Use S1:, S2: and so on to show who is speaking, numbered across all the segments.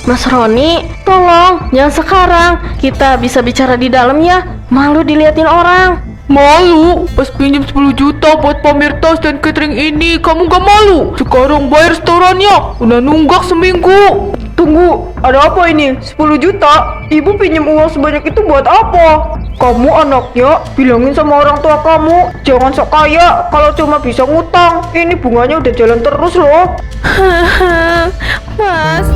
S1: Mas Roni, tolong, jangan sekarang. Kita bisa bicara di dalam ya. Malu diliatin orang.
S2: Malu? Pas pinjam 10 juta buat pamer tas dan catering ini, kamu gak malu? Sekarang bayar restorannya, udah nunggak seminggu.
S3: Tunggu, ada apa ini? 10 juta? Ibu pinjam uang sebanyak itu buat apa? Kamu anaknya, bilangin sama orang tua kamu, jangan sok kaya kalau cuma bisa ngutang. Ini bunganya udah jalan terus loh.
S1: Mas,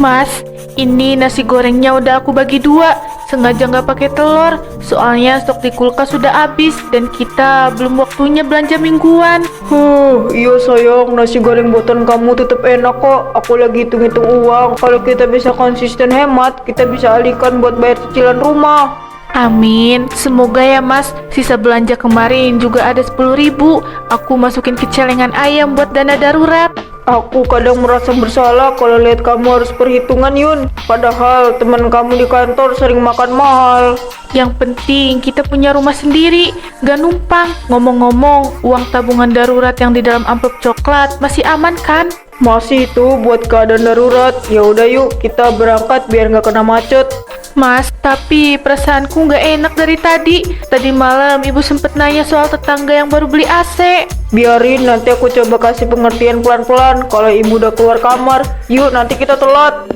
S1: Mas, ini nasi gorengnya udah aku bagi 2. Sengaja nggak pakai telur, soalnya stok di kulkas sudah habis dan kita belum waktunya belanja mingguan.
S3: Iya sayang, nasi goreng buatan kamu tetap enak kok. Aku lagi hitung-hitung uang. Kalau kita bisa konsisten hemat, kita bisa alihkan buat bayar cicilan rumah.
S1: Amin, semoga ya Mas. Sisa belanja kemarin juga ada 10.000. Aku masukin ke celengan ayam buat dana darurat.
S3: Aku kadang merasa bersalah kalau lihat kamu harus perhitungan Yun. Padahal teman kamu di kantor sering makan mahal.
S1: Yang penting kita punya rumah sendiri, gak numpang. Ngomong-ngomong, uang tabungan darurat yang di dalam amplop coklat masih aman kan?
S3: Masih itu buat keadaan darurat. Ya udah yuk, kita berangkat biar nggak kena macet.
S1: Mas, tapi perasaanku nggak enak dari tadi. Tadi malam ibu sempet nanya soal tetangga yang baru beli AC.
S3: Biarin, nanti aku coba kasih pengertian pelan-pelan. Kalau ibu udah keluar kamar, yuk nanti kita telat.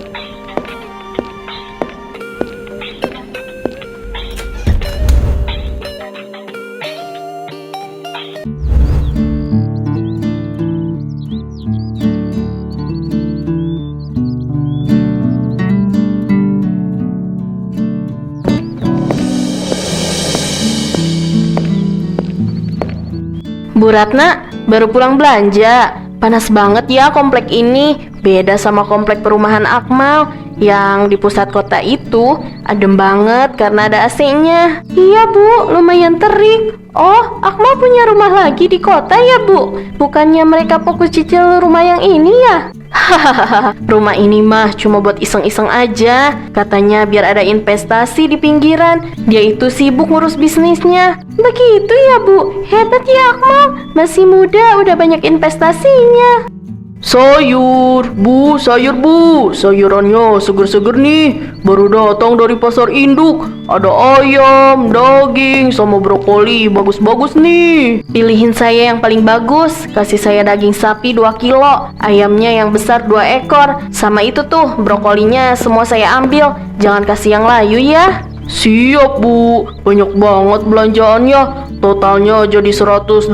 S1: Bu Ratna, baru pulang belanja. Panas banget ya komplek ini. Beda sama komplek perumahan Akmal. Yang di pusat kota itu adem banget karena ada AC-nya. Iya Bu, lumayan terik. Oh, Akmal punya rumah lagi di kota ya Bu? Bukannya mereka fokus cicil rumah yang ini ya? Hahaha, rumah ini mah cuma buat iseng-iseng aja. Katanya biar ada investasi di pinggiran. Dia itu sibuk ngurus bisnisnya. Begitu ya Bu, hebat ya Akmal. Masih muda udah banyak investasinya.
S2: Sayur, Bu, sayurannya seger-seger nih. Baru datang dari pasar induk. Ada ayam, daging, sama brokoli, bagus-bagus nih.
S1: Pilihin saya yang paling bagus. Kasih saya daging sapi 2 kilo, ayamnya yang besar 2 ekor. Sama itu tuh, brokolinya semua saya ambil. Jangan kasih yang layu ya.
S2: Siap Bu, banyak banget belanjaannya. Totalnya jadi 180.000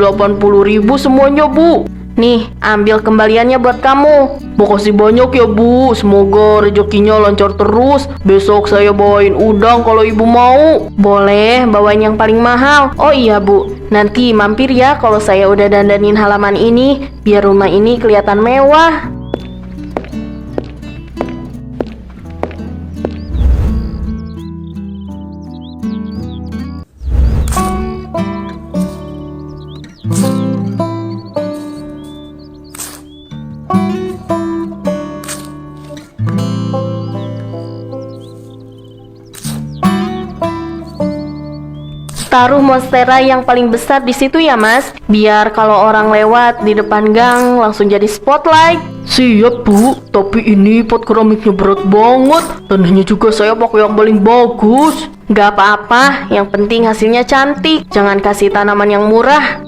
S2: semuanya Bu.
S1: Nih, ambil kembaliannya buat kamu.
S2: Makasih banyak ya Bu, semoga rezekinya lancar terus. Besok saya bawain udang kalau Ibu mau.
S1: Boleh, bawain yang paling mahal. Oh iya Bu, nanti mampir ya kalau saya udah dandanin halaman ini, biar rumah ini kelihatan mewah. Taruh monstera yang paling besar di situ ya Mas, biar kalau orang lewat di depan gang langsung jadi spotlight.
S2: Siap Bu, tapi ini pot keramiknya berat banget. Tanahnya juga saya pakai yang paling bagus.
S1: Gak apa-apa, yang penting hasilnya cantik. Jangan kasih tanaman yang murah.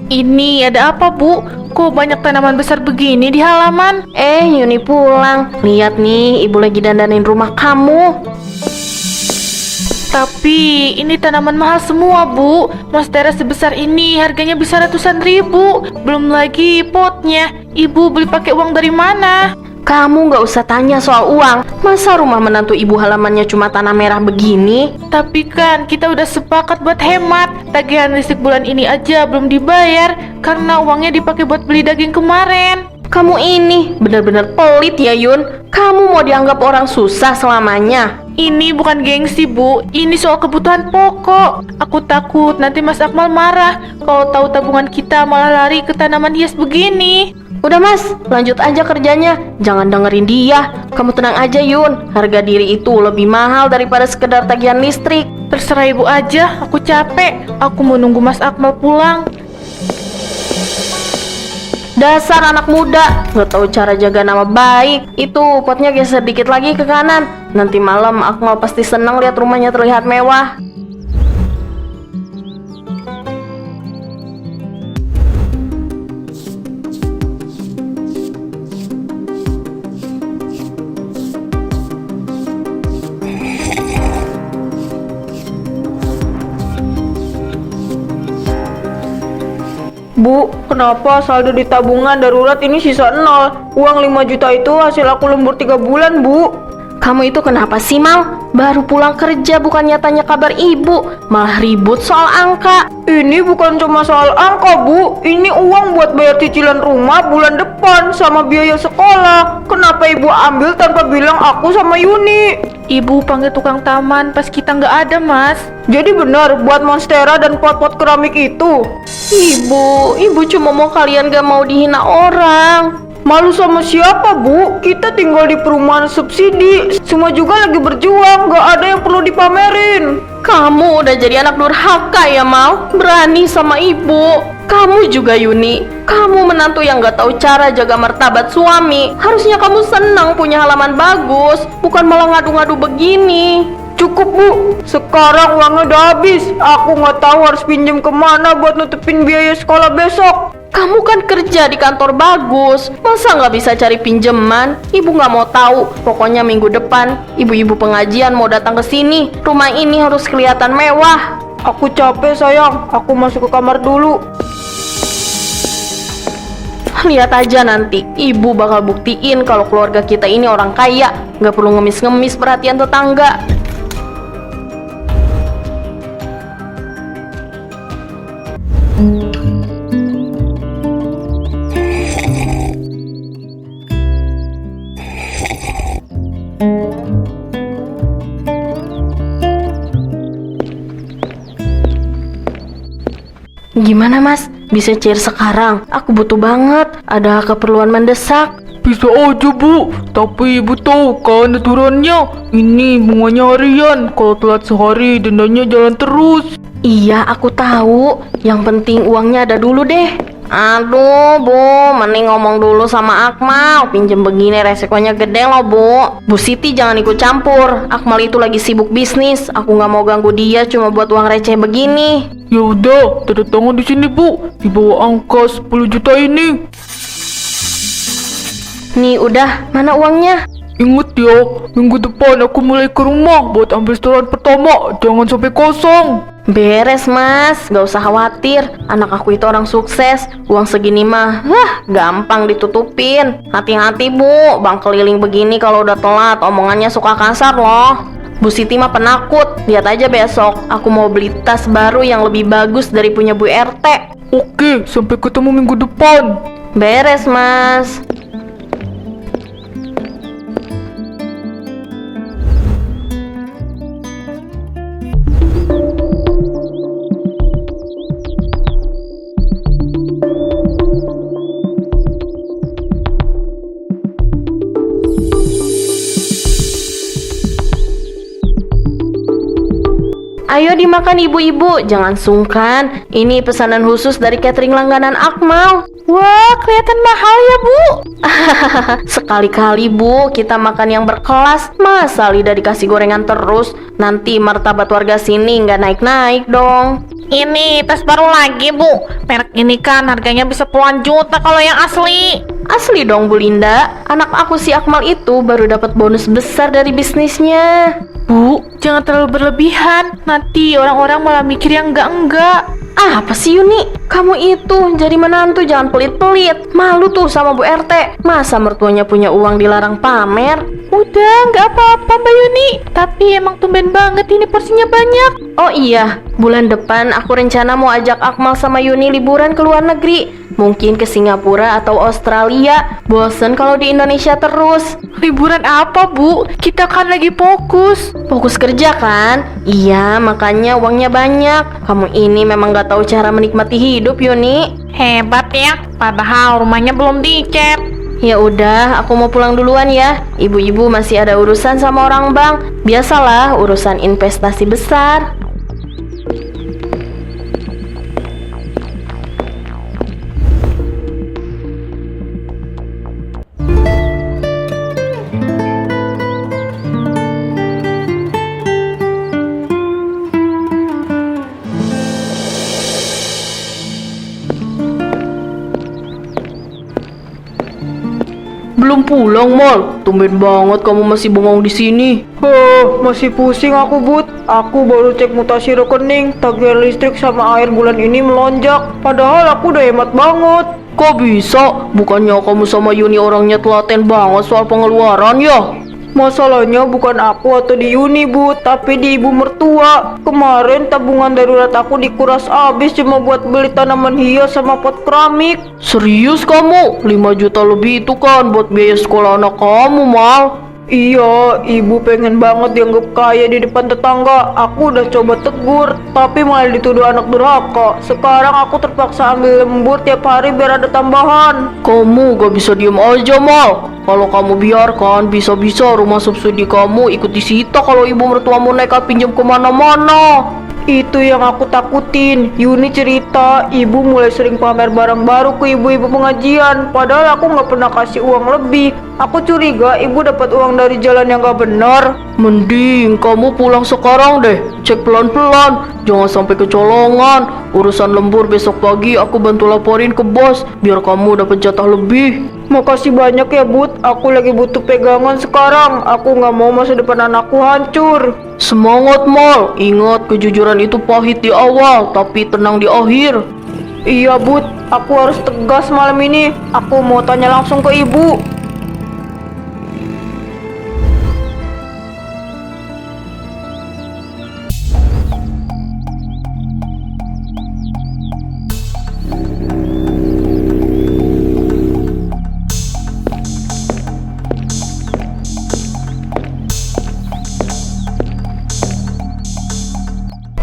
S1: Ini ada apa Bu? Kok banyak tanaman besar begini di halaman? Yuni pulang. Lihat nih, ibu lagi dandanin rumah kamu. Tapi ini tanaman mahal semua Bu. Monstera sebesar ini harganya bisa ratusan ribu. Belum lagi potnya. Ibu beli pakai uang dari mana? Kamu nggak usah tanya soal uang. Masa rumah menantu ibu halamannya cuma tanah merah begini? Tapi kan kita udah sepakat buat hemat. Tagihan listrik bulan ini aja belum dibayar karena uangnya dipakai buat beli daging kemarin. Kamu ini benar-benar pelit ya Yun. Kamu mau dianggap orang susah selamanya? Ini bukan gengsi Bu, ini soal kebutuhan pokok. Aku takut nanti Mas Akmal marah kalau tahu tabungan kita malah lari ke tanaman hias begini. Udah mas, lanjut aja kerjanya. Jangan dengerin dia. Kamu tenang aja Yun. Harga diri itu lebih mahal daripada sekedar tagihan listrik.
S2: Terserah ibu aja, aku capek. Aku mau nunggu Mas Akmal pulang.
S1: Dasar anak muda, nggak tahu cara jaga nama baik. Itu potnya geser dikit lagi ke kanan. Nanti malam Akmal pasti senang lihat rumahnya terlihat mewah.
S3: Bu, kenapa saldo di tabungan darurat ini sisa 0? Uang 5 juta itu hasil aku lembur 3 bulan, Bu.
S1: Kamu itu kenapa sih Mal? Baru pulang kerja bukannya tanya kabar ibu, malah ribut soal angka.
S3: Ini bukan cuma soal angka, Bu. Ini uang buat bayar cicilan rumah bulan depan sama biaya sekolah. Kenapa ibu ambil tanpa bilang aku sama Yuni?
S2: Ibu panggil tukang taman pas kita nggak ada, Mas.
S3: Jadi benar buat monstera dan pot-pot keramik itu.
S1: Ibu cuma mau kalian gak mau dihina orang.
S3: Malu sama siapa, Bu? Kita tinggal di perumahan subsidi. Semua juga lagi berjuang, gak ada yang perlu dipamerin.
S1: Kamu udah jadi anak durhaka ya Mal? Berani sama ibu. Kamu juga Yuni. Kamu menantu yang gak tahu cara jaga martabat suami. Harusnya kamu senang punya halaman bagus, bukan malah ngadu-ngadu begini.
S3: Cukup, Bu. Sekarang uangnya udah habis. Aku nggak tahu harus pinjam kemana buat nutupin biaya sekolah besok.
S1: Kamu kan kerja di kantor bagus, masa nggak bisa cari pinjaman? Ibu nggak mau tahu. Pokoknya minggu depan, ibu-ibu pengajian mau datang ke sini. Rumah ini harus kelihatan mewah.
S3: Aku capek, sayang. Aku masuk ke kamar dulu.
S1: Lihat aja nanti, ibu bakal buktiin kalau keluarga kita ini orang kaya. Nggak perlu ngemis-ngemis perhatian tetangga. Gimana mas? Bisa cair sekarang? Aku butuh banget. Ada keperluan mendesak.
S2: Bisa aja, Bu. Tapi ibu tahu kan aturannya. Ini bunganya harian. Kalau telat sehari, dendanya jalan terus.
S1: Iya, aku tahu. Yang penting uangnya ada dulu deh. Aduh, Bu, mending ngomong dulu sama Akmal. Pinjem begini resikonya gede loh, Bu. Bu Siti jangan ikut campur. Akmal itu lagi sibuk bisnis. Aku nggak mau ganggu dia cuma buat uang receh begini.
S2: Ya udah, tanda tangan di sini, Bu. Di bawah angka 10 juta ini.
S1: Nih udah, mana uangnya?
S2: Ingat ya, minggu depan aku mulai ke rumah buat ambil setoran pertama. Jangan sampai kosong.
S1: Beres mas, gak usah khawatir. Anak aku itu orang sukses. Uang segini mah, gampang ditutupin. Hati-hati Bu, bang keliling begini kalau udah telat omongannya suka kasar loh. Bu Siti mah penakut. Lihat aja besok, aku mau beli tas baru yang lebih bagus dari punya Bu RT.
S2: Oke, sampai ketemu minggu depan.
S1: Beres mas. Ayo dimakan ibu-ibu, jangan sungkan. Ini pesanan khusus dari catering langganan Akmal.
S2: Wah, kelihatan mahal ya, Bu.
S1: Sekali-kali Bu, kita makan yang berkelas. Masa lidah dikasih gorengan terus? Nanti martabat warga sini nggak naik-naik dong.
S4: Ini tas baru lagi, Bu. Merek ini kan harganya bisa puluhan juta kalau yang asli.
S1: Asli dong Bu Linda. Anak aku si Akmal itu baru dapat bonus besar dari bisnisnya.
S2: Bu, jangan terlalu berlebihan. Nanti orang-orang malah mikir yang enggak-enggak.
S1: Apa sih Yuni? Kamu itu jadi menantu jangan pelit-pelit. Malu tuh sama Bu RT. Masa mertuanya punya uang dilarang pamer?
S4: Udah, nggak apa-apa Mbak Yuni. Tapi emang tumben banget ini porsinya banyak.
S1: Oh iya, bulan depan aku rencana mau ajak Akmal sama Yuni liburan ke luar negeri. Mungkin ke Singapura atau Australia. Bosen kalau di Indonesia terus.
S2: Liburan apa, Bu? Kita kan lagi fokus.
S1: Fokus kerja kan? Iya, makanya uangnya banyak. Kamu ini memang gak tahu cara menikmati hidup, Yuni.
S4: Hebat ya, padahal rumahnya belum dicat.
S1: Ya udah, aku mau pulang duluan ya. Ibu-ibu masih ada urusan sama orang bank. Biasalah, urusan investasi besar.
S2: Belum pulang, Mal. Tumben banget kamu masih bengong di sini.
S3: Masih pusing aku, Bud. Aku baru cek mutasi rekening, tagihan listrik sama air bulan ini melonjak. Padahal aku udah hemat banget.
S2: Kok bisa? Bukannya kamu sama Yuni orangnya telaten banget soal pengeluaran ya?
S3: Masalahnya bukan aku atau di Yuni, Bud, tapi di ibu mertua. Kemarin tabungan darurat aku dikuras habis cuma buat beli tanaman hias sama pot keramik.
S2: Serius kamu? 5 juta lebih itu kan buat biaya sekolah anak kamu, Mal.
S3: Iya, ibu pengen banget dianggap kaya di depan tetangga. Aku udah coba tegur, tapi malah dituduh anak durhaka. Sekarang aku terpaksa ambil lembur tiap hari biar ada tambahan.
S2: Kamu gak bisa diem aja, Mal. Kalau kamu biarkan, bisa-bisa rumah subsidi kamu ikut disita kalau ibu mertuamu nekat pinjam kemana-mana.
S3: Itu yang aku takutin. Yuni cerita, ibu mulai sering pamer barang baru ke ibu-ibu pengajian. Padahal aku nggak pernah kasih uang lebih. Aku curiga ibu dapat uang dari jalan yang gak benar.
S2: Mending kamu pulang sekarang deh. Cek pelan-pelan, jangan sampai kecolongan. Urusan lembur besok pagi aku bantu laporin ke bos, biar kamu dapat jatah lebih.
S3: Makasih banyak ya, Bud. Aku lagi butuh pegangan sekarang. Aku nggak mau masa depan anakku hancur.
S2: Semangat, Mal. Ingat, kejujuran itu pahit di awal, tapi tenang di akhir.
S3: Iya, Bud. Aku harus tegas malam ini. Aku mau tanya langsung ke ibu.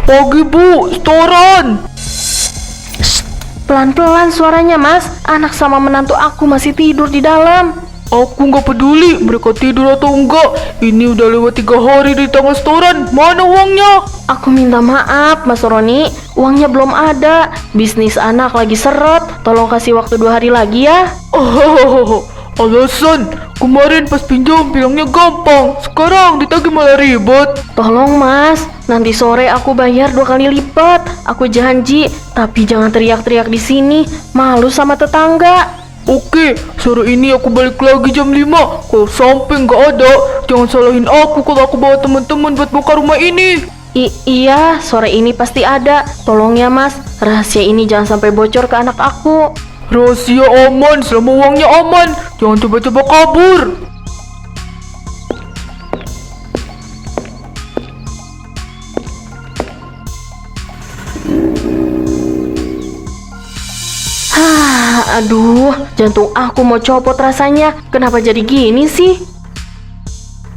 S2: Pagi, Bu. Setoran.
S1: Pelan-pelan suaranya, Mas. Anak sama menantu aku masih tidur di dalam.
S2: Aku nggak peduli mereka tidur atau enggak. Ini udah lewat 3 hari dari tanggal setoran. Mana uangnya?
S1: Aku minta maaf, Mas Roni. Uangnya belum ada. Bisnis anak lagi seret. Tolong kasih waktu 2 hari lagi ya.
S2: Oh, alasan. Kemarin pas pinjam bilangnya gampang. Sekarang ditagih malah ribet.
S1: Tolong, Mas. Nanti sore aku bayar 2 kali lipat. Aku janji. Tapi jangan teriak-teriak di sini. Malu sama tetangga.
S2: Oke, sore ini aku balik lagi jam 5. Kalau sampai nggak ada, jangan salahin aku kalau aku bawa teman-teman buat buka rumah ini.
S1: Iya, sore ini pasti ada. Tolong ya, Mas. Rahasia ini jangan sampai bocor ke anak aku.
S2: Rahasia aman selama uangnya aman. Jangan coba-coba kabur.
S1: Aduh, jantung aku mau copot rasanya. Kenapa jadi gini sih?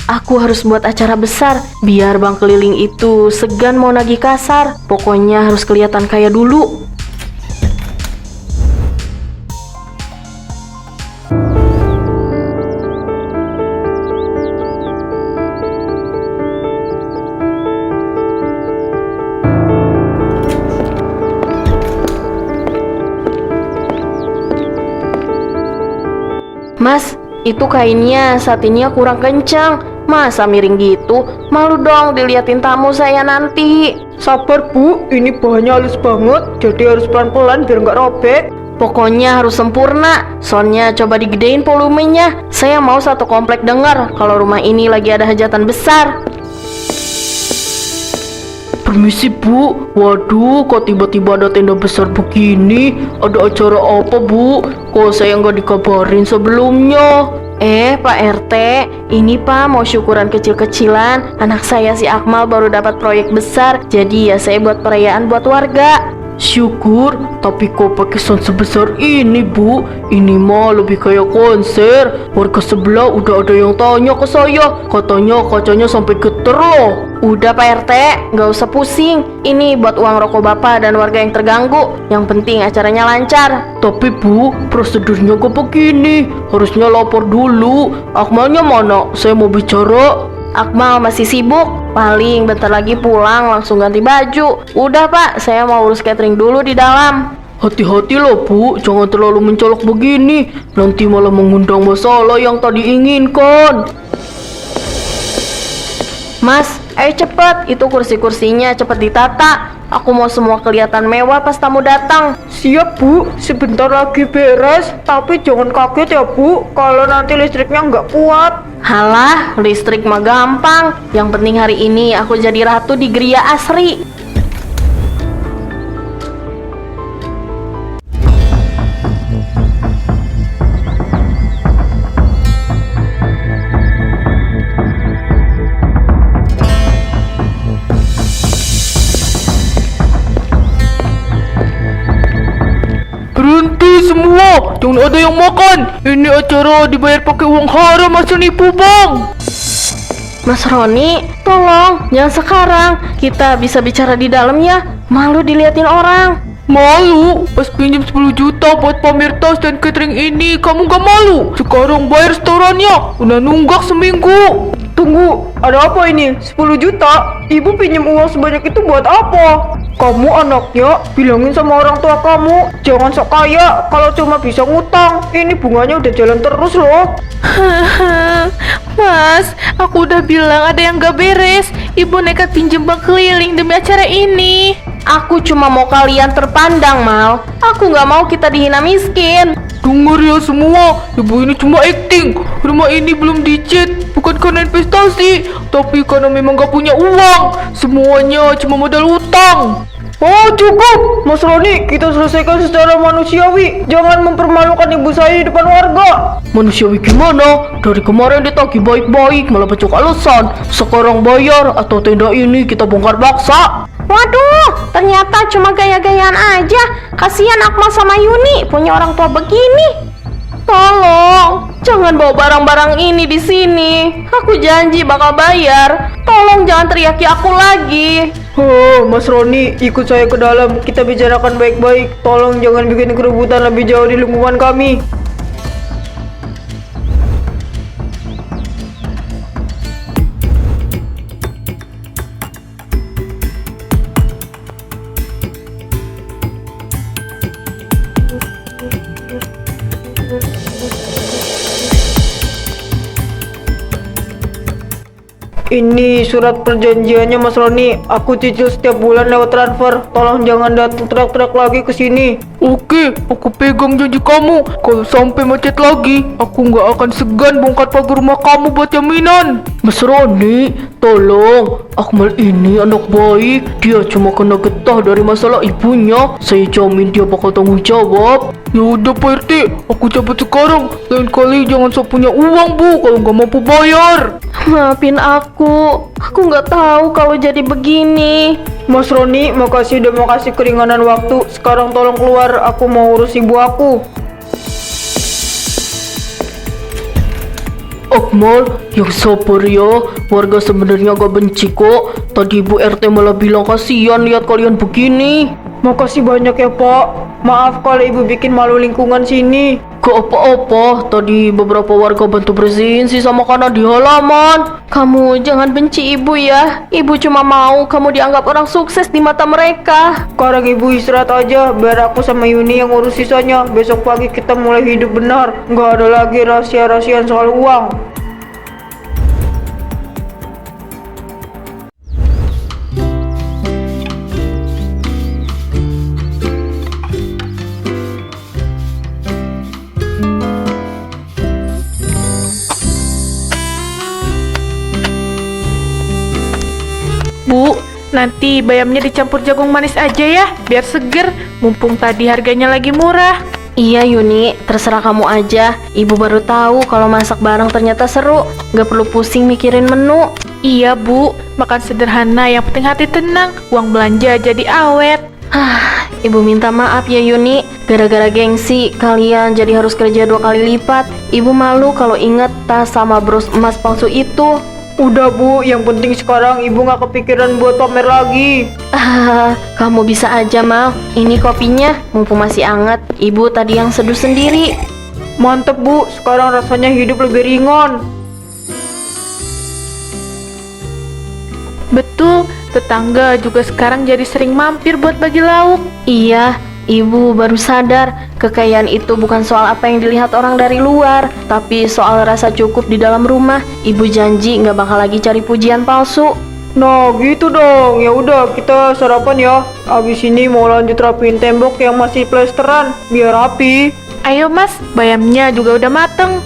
S1: Aku harus buat acara besar, biar bank keliling itu segan mau nagih kasar. Pokoknya harus kelihatan kaya dulu. Mas, itu kainnya satinnya kurang kencang. Masa miring gitu? Malu dong diliatin tamu saya nanti.
S3: Sabar, Bu. Ini bahannya halus banget. Jadi harus pelan-pelan biar nggak robek.
S1: Pokoknya harus sempurna. Soundnya coba digedein volumenya. Saya mau satu komplek dengar kalau rumah ini lagi ada hajatan besar.
S2: Permisi, Bu. Waduh, kok tiba-tiba ada tenda besar begini? Ada acara apa, Bu? Kok saya nggak dikabarin sebelumnya?
S1: Pak RT, ini Pak mau syukuran kecil-kecilan. Anak saya si Akmal baru dapat proyek besar, jadi ya saya buat perayaan buat warga.
S2: Syukur, tapi kok pakai sound sebesar ini, Bu? Ini mah lebih kayak konser. Warga sebelah udah ada yang tanya ke saya, katanya kacanya sampai geter loh.
S1: Udah Pak RT, nggak usah pusing. Ini buat uang rokok Bapak dan warga yang terganggu. Yang penting acaranya lancar.
S2: Tapi Bu, prosedurnya kok begini? Harusnya lapor dulu. Akmalnya mana? Saya mau bicara.
S1: Akmal masih sibuk, paling bentar lagi pulang langsung ganti baju. Udah Pak, saya mau urus catering dulu di dalam.
S2: Hati-hati loh Bu, jangan terlalu mencolok begini. Nanti malah mengundang masalah yang tadi inginkan.
S1: Mas, ayo cepet, itu kursi-kursinya cepet ditata. Aku mau semua kelihatan mewah pas tamu datang.
S3: Siap Bu, sebentar lagi beres. Tapi jangan kaget ya Bu, kalau nanti listriknya nggak kuat.
S1: Halah, listrik mah gampang. Yang penting hari ini aku jadi ratu di Gria Asri.
S2: Berhenti semua, jangan ada yang makan. Ini acara dibayar pakai uang haram, masa nipu Bang?
S1: Mas Roni, tolong, jangan sekarang. Kita bisa bicara di dalam ya. Malu diliatin orang.
S2: Malu? Pas pinjam 10 juta buat pamer tas dan catering ini, kamu gak malu? Sekarang bayar setorannya, udah nunggak seminggu.
S3: Tunggu, ada apa ini? 10 juta? Ibu pinjam uang sebanyak itu buat apa? Kamu anaknya, bilangin sama orang tua kamu, jangan sok kaya kalau cuma bisa ngutang. Ini bunganya udah jalan terus loh.
S4: Mas, aku udah bilang ada yang gak beres. Ibu nekat pinjem bank keliling demi acara ini.
S1: Aku cuma mau kalian terpandang, Mal. Aku nggak mau kita dihina miskin.
S2: Dengar ya semua, ibu ini cuma acting. Rumah ini belum dicat, bukan karena investasi, tapi karena memang gak punya uang. Semuanya cuma modal utang.
S3: Oh cukup, Mas Roni, kita selesaikan secara manusiawi. Jangan mempermalukan ibu saya di depan warga.
S2: Manusiawi gimana? Dari kemarin ditagih baik-baik, malah pecok alasan. Sekarang bayar atau tenda ini kita bongkar paksa.
S1: Waduh, ternyata cuma gaya-gayaan aja. Kasihan Akmal sama Yuni punya orang tua begini. Tolong, jangan bawa barang-barang ini di sini. Aku janji bakal bayar. Tolong jangan teriaki aku lagi.
S3: Oh, Mas Roni, ikut saya ke dalam. Kita bicarakan baik-baik. Tolong jangan bikin keributan lebih jauh di lingkungan kami. Ini surat perjanjiannya Mas Roni. Aku cicil setiap bulan lewat transfer. Tolong jangan datang teriak-teriak lagi ke sini.
S2: Oke, aku pegang janji kamu. Kalau sampai macet lagi, aku nggak akan segan bongkar pagar rumah kamu buat jaminan. Mas Roni, tolong. Akmal ini anak baik. Dia cuma kena getah dari masalah ibunya. Saya jamin dia bakal tanggung jawab. Ya udah Pak RT, aku cabut sekarang. Lain kali jangan sok punya uang Bu kalau nggak mampu bayar.
S1: Maafin aku nggak tahu kalau jadi begini.
S3: Mas Roni, makasih udah mau kasih keringanan waktu. Sekarang tolong keluar, aku mau urus ibu aku.
S2: Akmal, yang sabar ya. Warga sebenarnya gak benci kok. Tadi Bu RT malah bilang kasihan lihat kalian begini.
S3: Makasih banyak ya Pak. Maaf kalau ibu bikin malu lingkungan sini.
S2: Gak apa-apa, tadi beberapa warga bantu bersihin sisa makanan di halaman.
S1: Kamu jangan benci ibu ya. Ibu cuma mau kamu dianggap orang sukses di mata mereka.
S3: Sekarang ibu istirahat aja, biar aku sama Yuni yang urus sisanya. Besok pagi kita mulai hidup benar. Nggak ada lagi rahasia-rahasiaan soal uang.
S4: Bu, nanti bayamnya dicampur jagung manis aja ya, biar seger. Mumpung tadi harganya lagi murah.
S1: Iya Yuni, terserah kamu aja. Ibu baru tahu kalau masak bareng ternyata seru. Gak perlu pusing mikirin menu.
S4: Iya bu, makan sederhana yang penting hati tenang. Uang belanja jadi awet.
S1: Ibu minta maaf ya Yuni. Gara-gara gengsi, kalian jadi harus kerja 2 kali lipat. Ibu malu kalau inget tas sama bros emas palsu itu.
S3: Udah bu, yang penting sekarang ibu gak kepikiran buat pamer lagi.
S1: Kamu bisa aja Mal. Ini kopinya, mumpung masih anget. Ibu tadi yang seduh sendiri.
S3: Mantep bu, sekarang rasanya hidup lebih ringan.
S4: Betul, tetangga juga sekarang jadi sering mampir buat bagi lauk.
S1: Iya, ibu baru sadar kekayaan itu bukan soal apa yang dilihat orang dari luar, tapi soal rasa cukup di dalam rumah. Ibu janji nggak bakal lagi cari pujian palsu.
S3: Nah gitu dong, ya udah kita sarapan ya. Abis ini mau lanjut rapiin tembok yang masih plesteran, biar rapi.
S4: Ayo mas, bayamnya juga udah mateng.